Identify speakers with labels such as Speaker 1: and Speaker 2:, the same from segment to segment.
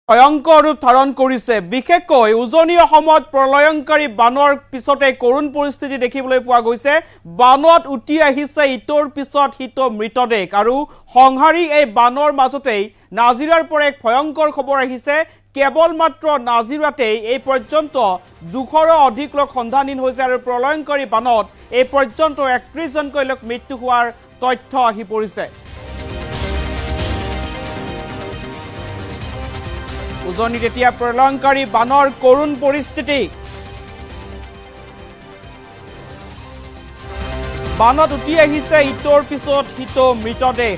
Speaker 1: ভয়ংকৰ ৰূপ ধাৰণ কৰিছে বিশেষকৈ উজনি অসমত প্ৰলয়ংকাৰী বানৰ পিছতে কৰুণ পৰিস্থিতি দেখিবলৈ পোৱা গৈছে বানত উঠি আহিছে ইটোৰ পিছত হিটো মৃতদেহ আৰু সংহাৰী এই বানৰ মাজতেই নাজিৰাৰ পৰা এক ভয়ংকৰ খবৰ আহিছে কেৱল মাত্ৰ নাজিৰাতেই এই পৰ্যন্ত 200ৰো অধিক লোক সন্ধানহীন হৈছে আৰু প্ৰলয়ংকাৰী বানত এই পৰ্যন্ত 31 জনকৈ লোক মৃত্যু হোৱাৰ তথ্য আহি পৰিছে উজনিত এতিয়া প্ৰলয়ংকাৰী বানৰ কৰুণ পৰিস্থিতি বানত উঠি আহিছে ইটোৰ পিছত হিটো মৃতদেহ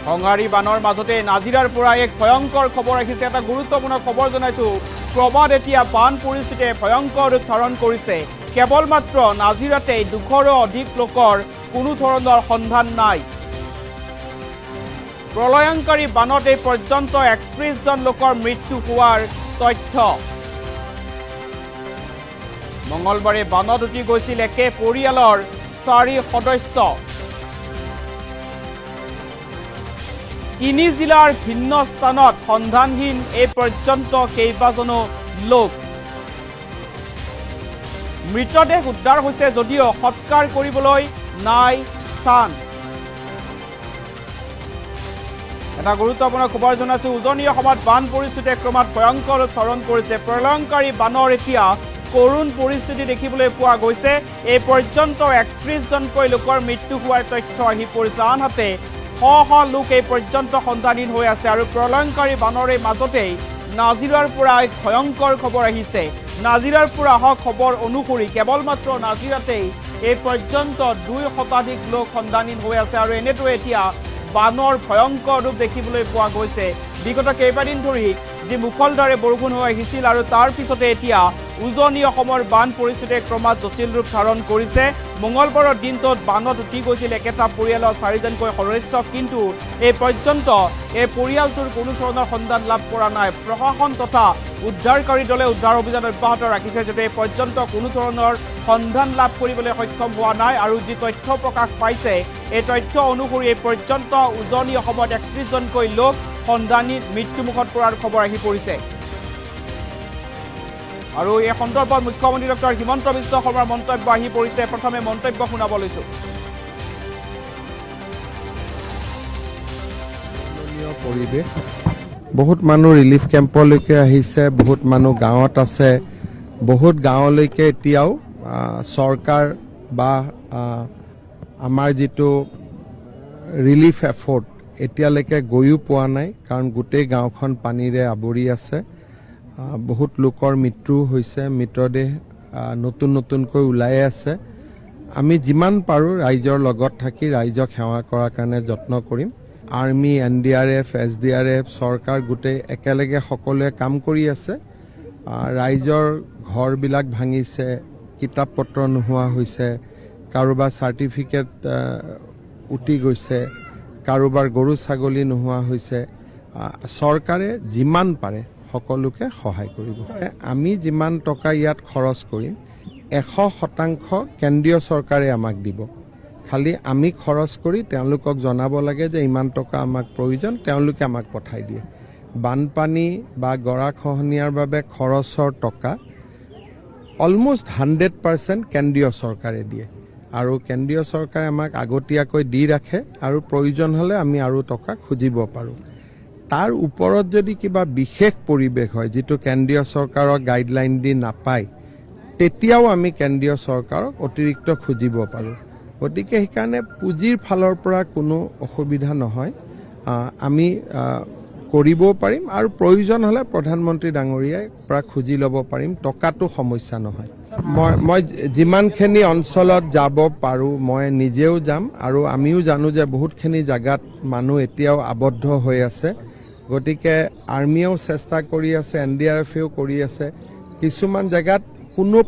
Speaker 1: সংহাৰী বানৰ মাজতে নাজিৰাৰ পৰা এক ভয়ংকৰ খবৰ আহিছে এটা গুৰুত্বপূৰ্ণ খবৰ জনাইছো প্ৰবাদ এতিয়া বান পৰিস্থিতিয়ে ভয়ংকৰ ৰূপ ধাৰণ কৰিছে কেৱল মাত্ৰ নাজিৰাতে 200ৰো অধিক লোকৰ কোনো ধৰণৰ সন্ধান নাই প্ৰলয়ংকাৰী বানত এই পৰ্যন্ত 31 জন লোকৰ মৃত্যু হোৱাৰ তথ্য মঙলবাৰে বানত উঠি গৈছিল একে পৰিয়ালৰ 4 সদস্য 3 জিলাৰ ভিন্ন স্থানত সন্ধানহীন এই পৰ্যন্ত কেইবাজনো লোক মৃতদেহ উদ্ধাৰ হৈছে যদিও সৎকাৰ কৰিবলৈ নাই স্থান এটা গুৰুত্বপূৰ্ণ খবৰ জনাইছো উজনি অসমত বান পৰিস্থিতিয়ে ক্ৰমাৎ ভয়ংকৰ ৰূপ ধাৰণ কৰিছে প্ৰলয়ংকাৰী বানৰ এতিয়া কৰুণ পৰিস্থিতি দেখিবলৈ পোৱা গৈছে এই পৰ্যন্ত 31 জনকৈ লোকৰ মৃত্যু হোৱাৰ তথ্য আহি পৰিছে আনহাতে শ লোক এই পৰ্যন্ত সন্ধানহীন হৈ আছে আৰু প্ৰলয়ংকাৰী বানৰ মাজতেই নাজিৰাৰ পৰা এক ভয়ংকৰ খবৰ আহিছে নাজিৰাৰ পৰা অহা খবৰ অনুসৰি কেৱল মাত্ৰ নাজিৰাতেই এই পৰ্যন্ত 2 শতাধিক লোক সন্ধানহীন হৈ আছে আৰু এনেটো এতিয়া বানৰ ভয়ংকৰ ৰূপ দেখিবলৈ পোৱা গৈছে বিগত কেইবাদিন ধৰি যি মুখলধাৰে বৰষুণ হৈ আহিছিল আৰু তাৰ পিছতে এতিয়া উজনি অসমৰ বান পৰিস্থিতিয়ে ক্ৰমাৎ জটিল ৰূপ ধাৰণ কৰিছে মঙলবাৰৰ দিনটোত বানত উঠি গৈছিল একেটা পৰিয়ালৰ 4 জনকৈ সদস্য কিন্তু এই পৰ্যন্ত এই পৰিয়ালটোৰ কোনো ধৰণৰ সন্ধান লাভ কৰা নাই প্ৰশাসন তথা উদ্ধাৰকাৰী দলে উদ্ধাৰ অভিযান অব্যাহত ৰাখিছে যদিও এই পৰ্যন্ত কোনো ধৰণৰ সন্ধান লাভ কৰিবলৈ সক্ষম হোৱা নাই আৰু যি তথ্য প্ৰকাশ পাইছে এই তথ্য অনুসৰি এই পৰ্যন্ত উজনি অসমত 31 জনকৈ লোক সন্ধানী মৃত্যুমুখত পৰাৰ খবৰ আহি পৰিছে আৰু এই সন্দৰ্ভত মুখ্যমন্ত্ৰী ডক্টৰ হিমন্ত বিশ্ব শৰ্মাৰ মন্তব্য আহি পৰিছে প্ৰথমে মন্তব্য শুনাব লৈছো
Speaker 2: পৰিবেশ বহুত মানুহ ৰিলিফ কেম্পলৈকে আহিছে বহুত মানুহ গাঁৱত আছে বহুত গাঁৱলৈকে এতিয়াও চৰকাৰ বা আমাৰ যিটো ৰিলিফ এফৰ্ট এতিয়ালৈকে গৈও পোৱা নাই কাৰণ গোটেই গাঁওখন পানীৰে আৱৰি আছে বহুত লোকৰ মৃত্যু হৈছে মৃতদেহ নতুনকৈ ওলাই আছে আমি যিমান পাৰোঁ ৰাইজৰ লগত থাকি ৰাইজক সেৱা কৰাৰ কাৰণে যত্ন কৰিম আৰ্মি NDRF SDRF চৰকাৰ গোটেই একেলগে সকলোৱে কাম কৰি আছে ৰাইজৰ ঘৰবিলাক ভাঙিছে কিতাপ পত্ৰ নোহোৱা হৈছে কাৰোবাৰ চাৰ্টিফিকেট উটি গৈছে কাৰোবাৰ গৰু ছাগলী নোহোৱা হৈছে চৰকাৰে যিমান পাৰে সকলোকে সহায় কৰিব আমি যিমান টকা ইয়াত খৰচ কৰিম 100% কেন্দ্ৰীয় চৰকাৰে আমাক দিব খালি আমি খৰচ কৰি তেওঁলোকক জনাব লাগে যে ইমান টকা আমাক প্ৰয়োজন তেওঁলোকে আমাক পঠাই দিয়ে বানপানী বা গৰাখহনীয়াৰ বাবে খৰচৰ টকা অলমোষ্ট 100% কেন্দ্ৰীয় চৰকাৰে দিয়ে আৰু কেন্দ্ৰীয় চৰকাৰে আমাক আগতীয়াকৈ দি ৰাখে আৰু প্ৰয়োজন হ'লে আমি আৰু টকা খুজিব পাৰোঁ তাৰ ওপৰত যদি কিবা বিশেষ পৰিৱেশ হয় যেটো কেন্দ্ৰীয় চৰকাৰৰ গাইডলাইন দি নাপায় তেতিয়াও আমি কেন্দ্ৰীয় চৰকাৰক অতিৰিক্ত খুজিব পাৰোঁ গতিকে সেইকাৰণে পুঁজিৰ ফালৰ পৰা কোনো অসুবিধা নহয় আমি কৰিবও পাৰিম আৰু প্ৰয়োজন হ'লে প্ৰধানমন্ত্ৰী ডাঙৰীয়াই পৰা খুজি ল'ব পাৰিম টকাটো সমস্যা নহয় মই যিমানখিনি অঞ্চলত যাব পাৰোঁ মই নিজেও যাম আৰু আমিও জানো যে বহুতখিনি জাগাত মানুহ এতিয়াও আবদ্ধ হৈ আছে গতিকে আৰ্মিয়েও চেষ্টা কৰি আছে NDRFেও কৰি আছে কিছুমান জাগাত কোনো